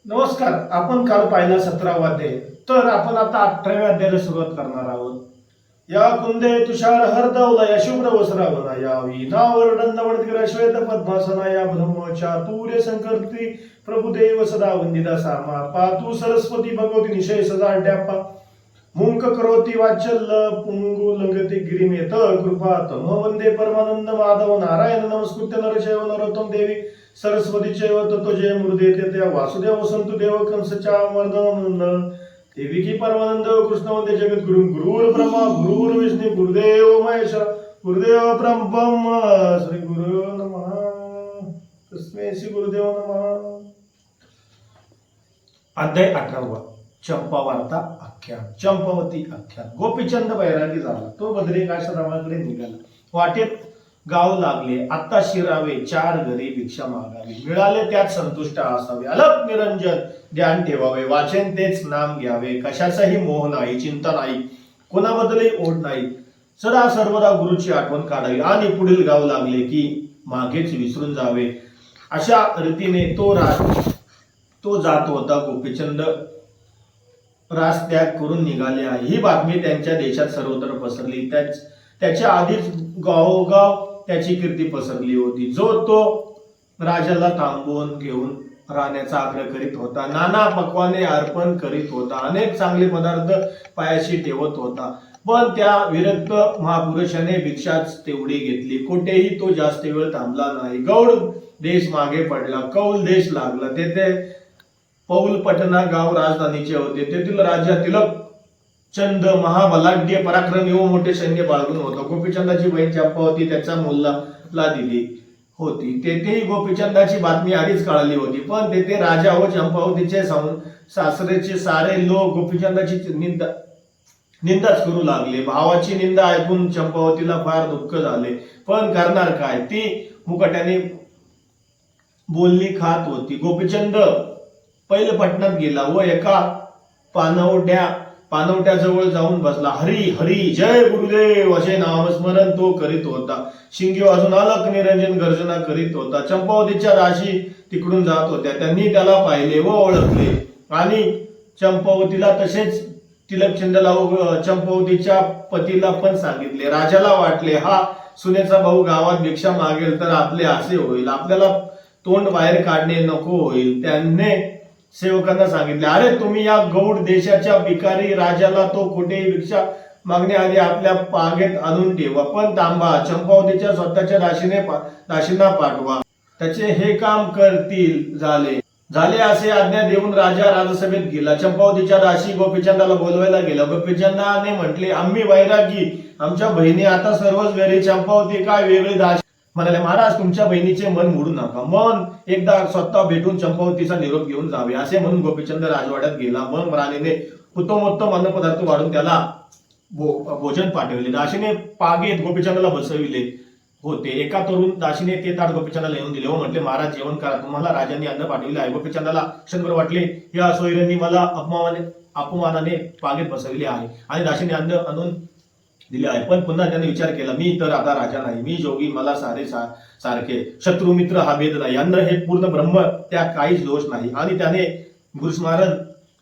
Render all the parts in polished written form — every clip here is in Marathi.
नमस्कार. आपण काल पाहिला 17वा अध्याय. तर आपण आता 18व्या अध्यायाला सुरुवात करणार आहोत. या कुंदे तुषार हरदवला या शुभ्र वस्त्रावना यावी नावर दंडवडगिरा श्वेत पद्मासना या ब्रह्मचातुर्य संकर्ती प्रभुदेव सदा वंदिता सामा पातु सरस्वती भगवती निशय सदा अड्यापा मुंक करोती वाचल्य पुंगु लंगती गिरिमेत कृपा तम वंदे परमानंद माधव नारायण नमस्कृत्य नरचैव नरोत्तम देवी सरस्वती चैव ततो जय मुर्देते त्या वासुदेव वसंतु देव कंसच्या मर्दन देवी की परमानंद कृष्ण वंदे जगत गुरु गुरुर ब्रह्मा गुरुर विष्णू गुरुदेव महेश गुरुदेव ब्रह्म श्री गुरु नमः तस्मै श्री गुरुदेव नमः. अध्याय 18वा. चंपा वार्ता आख्यान. चंपावती आख्यान. गोपीचंद बैरागी झाला. तो बद्रिकाश्रमाकडे निघाला. वाटेत गाव लागले. आता शिरावे 4 घरी भिक्षा मागावी. मिळाले त्यात संतुष्ट असावे. अलप निरंजन ध्यान ठेवावे. वाचन तेच नाम घ्यावे. कशाचाही मोह नाही, चिंता नाही, कोणाबद्दलही ओढ नाही. सदा सर्वदा गुरुची आठवण काढावी आणि पुढील गाव लागले की मागेच विसरून जावे. अशा रीतीने तो जात होता. गोपीचंद रास त्याग करून निघाले आहे ही बातमी त्यांच्या देशात सर्वत्र पसरली. त्याच्या आधीच गावोगाव त्याची कीर्ती पसरली होती. तो राजाला थांबवून घेऊन राहण्याचा आग्रह करीत होता. नाना पक्वाने अर्पण करीत होता. अनेक चांगले पदार्थ पायाशी ठेवत होता. पण त्या विरक्त महापुरुषाने भिक्षाच तेवढी घेतली. कुठेही तो जास्त वेळ थांबला नाही. गौड देश मागे पडला. कौल देश लागला. तेथे पौल पटना गाव राजधानीचे होते. तेथील राजा तिलक चंद महाबलाढ्य पराक्रमी व मोठे सैन्य बाळगून होता. गोपीचंदाची बहीण चंपावती त्याचा मुलाला दिली होती. तेथेही गोपीचंदाची बातमी आधीच कळाली होती. पण तेथे राजा व चंपावतीचे सासरेचे सारे लोक गोपीचंदाची निंदाच करू लागले. भावाची निंदा ऐकून चंपावतीला फार दुःख झाले. पण करणार काय, ती मुकाट्याने बोलणी खात होती. गोपीचंद पहिले पटणात गेला व एका पानवट्याजवळ जाऊन बसला. हरी हरी जय गुरुदेव असे नामस्मरण तो करीत होता. शिंगे वाजून अलक निरंजन गर्जना करीत होता. चंपावतीच्या राशी तिकडून जात होत्या. त्यांनी त्याला पाहिले व ओळखले आणि चंपावतीला तसेच तिलकचंदला व चंपावतीच्या पतीला पण सांगितले. राजाला वाटले हा सुनेचा भाऊ गावात भिक्षा मागेल तर आपले असे होईल, आपल्याला तोंड बाहेर काढणे नको होईल. त्याने सेवकांना सांगितले, अरे तुम्ही या गौड देशाच्या भिकारी राजाला तो कुठेही भिक्षा मागण्याआधी आपल्या पागेत आणून ठेवा. पण थांबा, चंपावतीच्या स्वतःच्या दासींना पाठवा, त्याचे हे काम करतील. झाले असे आज्ञा देऊन राजा राजसभेत गेला. चंपावतीच्या दासी गोपीचंदाला बोलवायला गेला. गोपीचंदाने म्हटले, आम्ही वैरागी, आमच्या बहिणी आता सर्वच घरी. चंपावती काय वेगळी दासी म्हणाले, महाराज तुमच्या बहिणीचे मन मोडू नका. मन एकदा स्वतः भेटून चंपावतीचा निरोप घेऊन जावे. असे म्हणून गोपीचंद राजवाड्यात गेला. मग राणीने उत्तमोत्तम अन्नपदार्थ वाढून त्याला भोजन पाठवले. दासीने पागेत गोपीचंदाला बसविले होते. एका तरुण दासीने ते ताट गोपीचंदाला येऊन दिले व म्हटले, महाराज जेवण करा, तुम्हाला राजांनी अन्न पाठविले आहे. गोपीचंदाला क्षणभर वाटले, या सोयऱ्यांनी मला अपमानाने पागेत बसविले आहे आणि दासीने अन्न आणून दिले आहे. पण पुन्हा त्याने विचार केला, मी तर आता राजा नाही, मी जोगी, मला सारखे शत्रू मित्र हा भेद नाही. अन्न हे पूर्ण ब्रह्म, त्यात काहीच दोष नाही. आणि त्याने गुरुस्मरण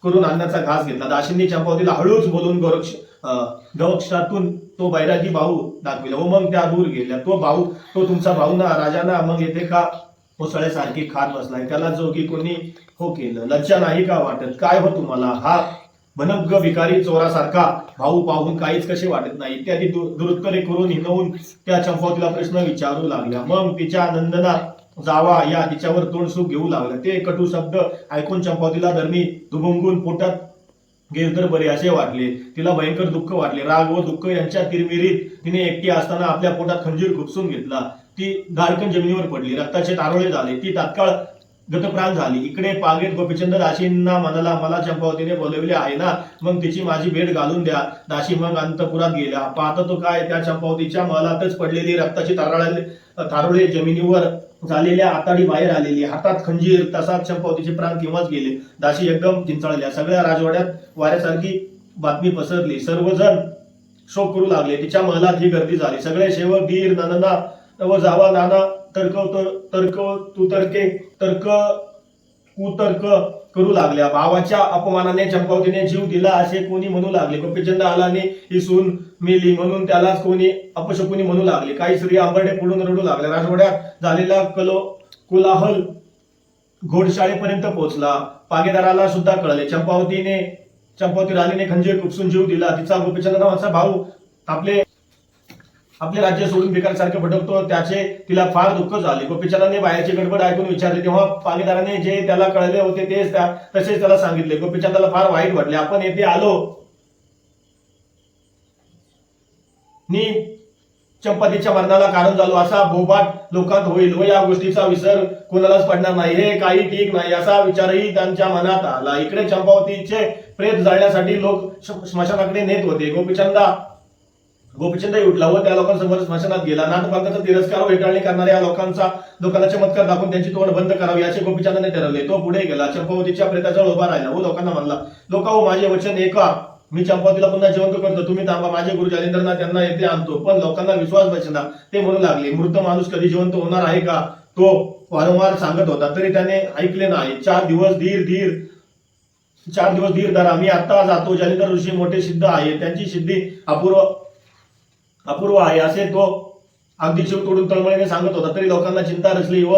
करून अन्नाचा घास घेतला. दासींनी चंपावतीला हळूच बोलून गवक्षातून तो बैरागी भाऊ दाखविला व मग त्या दूर गेल्या. तो तुमचा भाऊ ना, राजा ना, मग येथे का मुसळ्यासारखी खात बसलाय? त्याला जोगी कोणी हो केलं? लज्जा नाही का वाटत? काय हो तुम्हाला? हा भनग्ग भिकारी चोरासारखा भाऊ पाहून काहीच कसे वाटत नाही? इत्यादी दुरुत्तरे करून हिनवून त्या चंपावतीला प्रश्न विचारू लागल्या. मग तिच्या नंदना जावा या तिच्यावर तोंड सुख घेऊ लागला. ते कटू शब्द ऐकून चंपावतीला धरणी दुभंगून पोटात गेल तर बरे असे वाटले. तिला भयंकर दुःख वाटले. राग व दुःख यांच्या तिरमिरीत तिने एकटी असताना आपल्या पोटात खंजीर खुपसून घेतला. ती धाडकन जमिनीवर पडली. रक्ताचे तारोळे झाले. ती तात्काळ गतप्राण झाली. इकडे पागेत गोपीचंद दासींना म्हणाला, मला चंपावतीने बोलवले आहे ना, मग तिची माझी भेट घालून द्या. दासी मग अंतपुरात गेल्या. पाहता तो काय, त्या चंपावतीच्या महलातच पडलेली रक्ताची तारोळे जमिनीवर झालेल्या आताडी बाहेर आलेली, हातात खंजीर. तसाच चंपावतीचे प्राण केव्हाच गेले. दासी एकदम चिंचाळल्या. सगळ्या राजवाड्यात वाऱ्यासारखी बातमी पसरली. सर्वजण शोक करू लागले. तिच्या महलात ही गर्दी झाली. सगळे सेवक, दीर, नंदना व जावा, नाना, तर्क कुतर्क करू लागल्या. भावाच्या अपमानाने चंपावतीने जीव दिला असे कोणी म्हणू लागले. गोपीचंद आलाने ही सून मेली म्हणून त्यालाच कोणी अपशकुनी म्हणू लागले. काही स्त्री आंबरडे पडून रडू लागल्या. राजवाड्यात झालेला कोलाहल घोडशाळेपर्यंत पोहोचला. पागेदाराला सुद्धा कळले. चंपावती राणीने खंजीर खुपसून जीव दिला. तिचा गोपीचंद नावाचा भाऊ आपले राज्य सोडून भिकारसारखे भटकतो त्याचे तिला फार दुःख झाले. गोपीचंदाने बाहेरची गडबड ऐकून विचारले तेव्हा पागेदाराने जे त्याला कळले होते तसेच त्याला सांगितले. गोपीचंदाला फार वाईट वाटले. आपण येथे आलो नि चंपातीच्या मरणाला कारण झालो असा बोबाट लोकांत होईल व या गोष्टीचा विसर कोणालाच पडणार नाही, हे काही ठीक नाही असा विचारही त्यांच्या मनात आला. इकडे चंपावतीचे प्रेत जाळण्यासाठी लोक स्मशानाकडे नेत होते. गोपीचंदही उठला व त्या लोकांसमोर स्मशानात गेला. नाटपालकाचा तिरस्कार व हेटाळणी करणाऱ्या लोकांना चमत्कार दाखवून त्यांची तोंड बंद करावी याचे गोपीचंदाने ठरवले. तो पुढे गेला. चंपावतीच्या प्रेताजवळ उभा राहिला व लोकांना म्हणला, लोकांनो माझे वचन ऐका. मी चंपावतीला पुन्हा जिवंत करतो. तुम्ही थांबा. माझे गुरु जालिंदरनाथ त्यांना येथे आणतो. पण लोकांना विश्वास बसेना. ते म्हणू लागले, मृत माणूस कधी जिवंत होणार आहे का? तो वारंवार सांगत होता तरी त्याने ऐकले नाही. 4 दिवस धीर धरा. मी आता जातो. जालिंदर ऋषी मोठे सिद्ध आहे. त्यांची सिद्धी अपूर्व आहे असे तो अगदी जीव तोडून तळमळीने सांगत होता. तरी लोकांना चिंता रचली व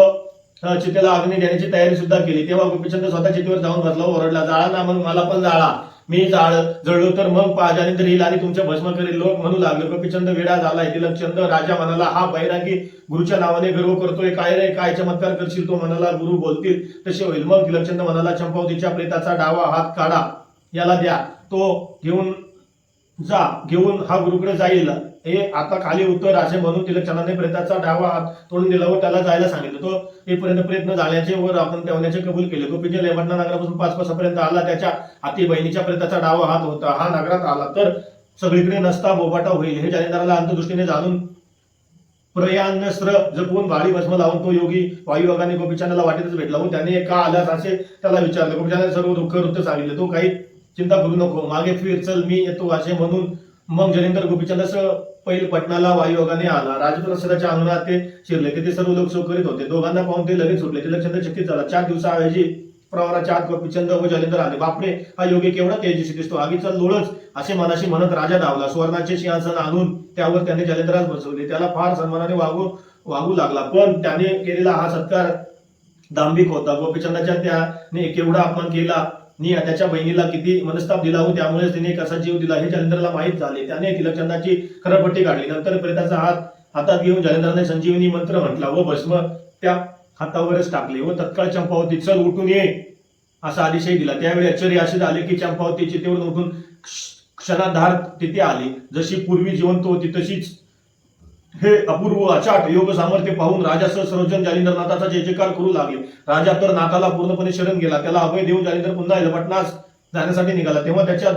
चितेला अग्नी देण्याची तयारी सुद्धा केली. तेव्हा गोपीचंद स्वतः चितेवर जाऊन बसला व ओरडला, जाळा ना मग मला पण जाळा. मी जळलो तर मग जालिंदर येईल आणि तुमचे भस्म करेल. लोक म्हणू लागले, गोपीचंद वेडा झालाय. तिलकचंद राजा म्हणाला, हा बैरागी गुरुच्या नावाने गर्व करतोय. काय रे, काय चमत्कार करशील? तो म्हणाला, गुरु बोलतील तसे होईल. मग तिलकचंद म्हणाला, चंपावतीच्या प्रेताचा डावा हात काढा, याला द्या. तो घेऊन हा गुरुकडे जाईल. हे आता खाली उतर असे म्हणून तिलकचंदाने प्रेताचा डावा हात तोडून दिला व त्याला जायला सांगितलं. तो येईपर्यंत प्रयत्न झाल्याचे वर आपण ठेवण्याचे कबूल केले. गोपीचंद लेवटणा नगरापासून 5 कोसापर्यंत आला. त्याच्या हाती बहिणीच्या प्रेताचा डावा हात होता. हा नगरात आला तर सगळीकडे नसता बोबाटा होईल हे जालिंदराला अंतदृष्टीने जाणून प्रयान्स्त्र जपून भाडी भस्म लावून तो योगी वायुयोगाने गोपीचंदाला वाटेतच भेटला व त्याने का आलास असे त्याला विचारले. गोपीचंदाने सर्व दुःख वृत्त सांगितले. तो काही चिंता करू नको, मागे फिर, चल मी येतो असे म्हणून मग जालिंदर गोपीचंदासह पैल पटणाला वायुयोगाने आला. राजप्रसादाच्या अंगणात ते शिरले. तेथे सर्व लोक शोक करीत होते. दोघांना पाहून ते लगेच सुटले. तिलकचंद चकित झाला. 4 दिवसाऐवजी प्रवाराच्या आत गोपीचंद व जालिंदर आले. बापरे, हा योगी केवढा तेजस्वी दिसतो. आगीचा लोळच असे मनाशी म्हणत राजा धावला. सुवर्णाचे सिंहासन आणून त्यावर त्याने जालिंदरास बसवले. त्याला फार सन्मानाने वागू लागला. पण त्याने केलेला हा सत्कार दांभिक होता. गोपीचंदाच्या त्याने केवढा अपमान केला नि त्याच्या बहिणीला किती मनस्ताप दिला व त्यामुळे तिने कसा जीव दिला हे जालिंदरला माहीत झाले. त्याने तिलकचंदाची खरपट्टी काढली. नंतर प्रेताचा हात हातात घेऊन जालिंदराने संजीवनी मंत्र म्हटला व भस्म त्या हातावरच टाकले व तत्काळ चंपावती, चल उठून ये असा आदेशही दिला. त्यावेळी आश्चर्य असे झाले की चंपावती चितेवरून उठून क्षणार्धात तिथे आली. जशी पूर्वी जिवंत होती तशीच. हे अपूर्व अचाट योग सामर्थ्य पाहून राजासह सर्वजण जालिंदरनाथाचा जय जयकार करू लागले. राजा तर नाथाला पूर्णपणे शरण गेला. त्याला अभय देऊन जालिंदर पुन्हा हेलपटणास जाण्यासाठी निघाला. तेव्हा त्याच्या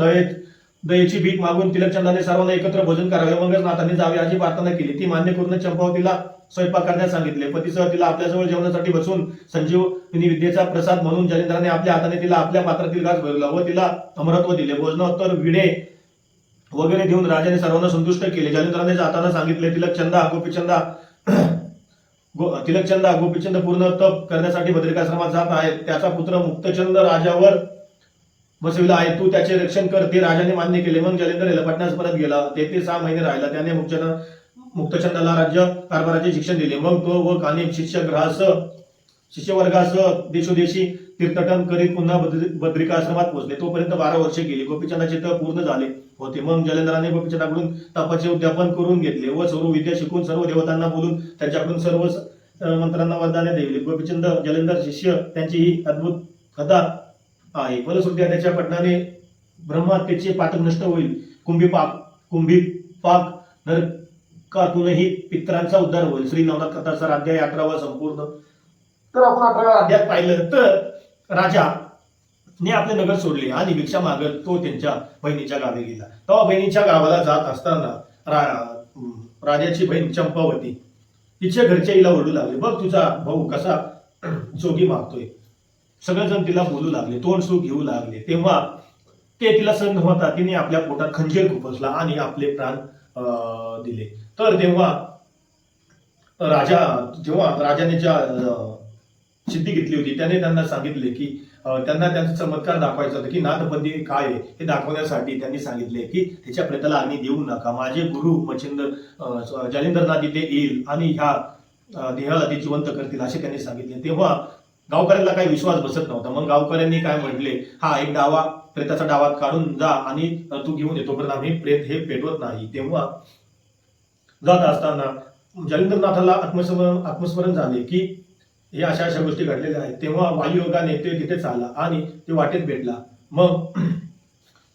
दयेची भीक मागून तिलकचंदाने सर्वांना एकत्र भोजन करावे मगच नाथाने जावे अशी प्रार्थना केली. ती मान्य करून चंपावतीला स्वयंपाक करण्यास सांगितले. पतीसह तिला आपल्याजवळ जेवणासाठी बसून संजीवनी विद्येचा प्रसाद म्हणून जालिंदराने आपल्या हाताने तिला आपल्या पात्रातील घास भरला व तिला अमरत्व दिले. भोजनोत्तर विडे वगैरे देऊन राजाने सर्वांना संतुष्ट केले. जालिंदराने जाताना सांगितले, तिलकचंदा गोपीचंद पूर्ण तप करण्यासाठी बद्रिकाश्रमात जात आहे. त्याचा पुत्र मुक्तचंद राजावर बसविला आहे. तू त्याचे रक्षण कर. ते राजाने मान्य केले. मग जालिंदर हेलपटणास परत गेला. तेथे 6 महिने राहिला. त्याने मुक्तचंदाला राज्य कारभाराचे शिक्षण दिले. मग तो व कानिप शिष्यवर्गासह देशोदेशी तीर्थटन करीत पुन्हा बद्रिकाश्रमात पोहोचले. तोपर्यंत 12 वर्षे गेली. गोपीचंदाचे तप पूर्ण झाले होते. मग जालिंदराने गोपीचंदाकडून तपाचे उद्यापन करून घेतले व सर्व विद्या शिकून सर्व देवतांना बोलून त्यांच्याकडून सर्व मंत्रांना वरदाने दिली. गोपीचंद जालिंदर शिष्य त्यांची ही अद्भुत कथा आहे. फलश्रुत्या त्याच्या पठणाने ब्रह्महत्येचे पातक नष्ट होईल. कुंभीपाक नरकातूनही पितरांचा उद्धार होईल. श्री नवनाथ कथाचा अध्याय 18 संपूर्ण. तर आपण 18व्या अध्यायात पाहिलं तर राजाने आपले नगर सोडले आणि भिक्षा मागत तो त्यांच्या बहिणीच्या गावी गेला. तेव्हा बहिणीच्या गावाला जात असताना राजाची बहीण चंपावती तिच्या घरच्या हिला ओरडू लागले, बघ तुझा भाऊ कसा जोगी मागतोय. सगळेजण तिला बोलू लागले, तोंड सूख घेऊ लागले. तेव्हा ते तिला सहन होता. तिने आपल्या पोटात खंजीर खुपसला आणि आपले प्राण दिले. तर तेव्हा राजाने सिद्धी घेतली होती, त्याने त्यांना सांगितले की त्यांना त्यांचा चमत्कार दाखवायचा होता की नाथपंथी काय आहे हे दाखवण्यासाठी त्यांनी सांगितले की ह्याच्या प्रेताला अग्नी देऊ नका, माझे गुरु मच्छिंद्र जालिंदरनाथ इथे येईल आणि ह्या देहाला ते जिवंत करतील असे त्यांनी सांगितले. तेव्हा गावकऱ्यांना काही विश्वास बसत नव्हता. मग गावकऱ्यांनी काय म्हटले, हा एक डावा प्रेताचा डावात काढून जा आणि तू घेऊन येतो, पण आम्ही प्रेत हे पेटवत नाही. तेव्हा जात असताना जालिंदरनाथाला आत्मस्मरण झाले की हे अशा अशा गोष्टी घडलेल्या आहेत. तेव्हा वायुयोगाने ते तिथेच आला आणि ते वाटेत भेटला. मग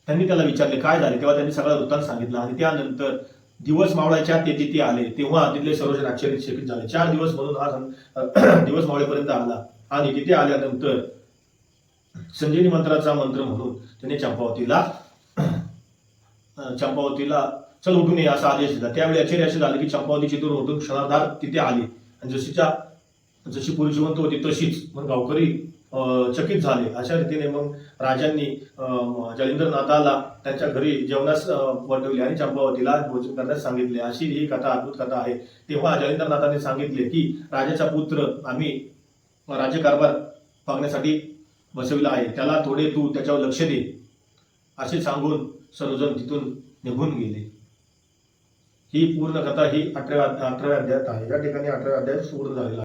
त्यांनी त्याला विचारले काय झाले, तेव्हा त्यांनी सगळा वृत्तांत सांगितला आणि त्यानंतर दिवस मावळायच्या ते तिथे आले. तेव्हा तिथले सर्वजण आश्चर्यचकित झाले. 4 दिवस म्हणून हा दिवस मावळेपर्यंत आला आणि तिथे आल्यानंतर संजीवनी मंत्राचा मंत्र म्हणून त्याने चंपावतीला चल उठून ये असा आदेश दिला. त्यावेळी आश्चर्य असे झाले की चंपावती चितून उठून क्षणार्धात तिथे आली आणि जशी पूर्वी जिवंत होती तशीच. मग गावकरी चकित झाले. अशा रीतीने मग राजांनी जालिंदरनाथाला त्यांच्या घरी जेवणास पाठवले आणि चंपावतीला भोजन करण्यास सांगितले. अशी ही कथा अद्भुत कथा आहे. तेव्हा जालिंदरनाथाने सांगितले की राजाचा पुत्र आम्ही राज्यकारभार पाहण्यासाठी बसविला आहे, त्याला थोडे तू त्याच्यावर लक्ष दे असे सांगून सर्वजण तिथून निघून गेले. ही पूर्ण कथा ही 18व्या अध्यायात आहे. या ठिकाणी 18व्या अध्याय पूर्ण झालेला आहे.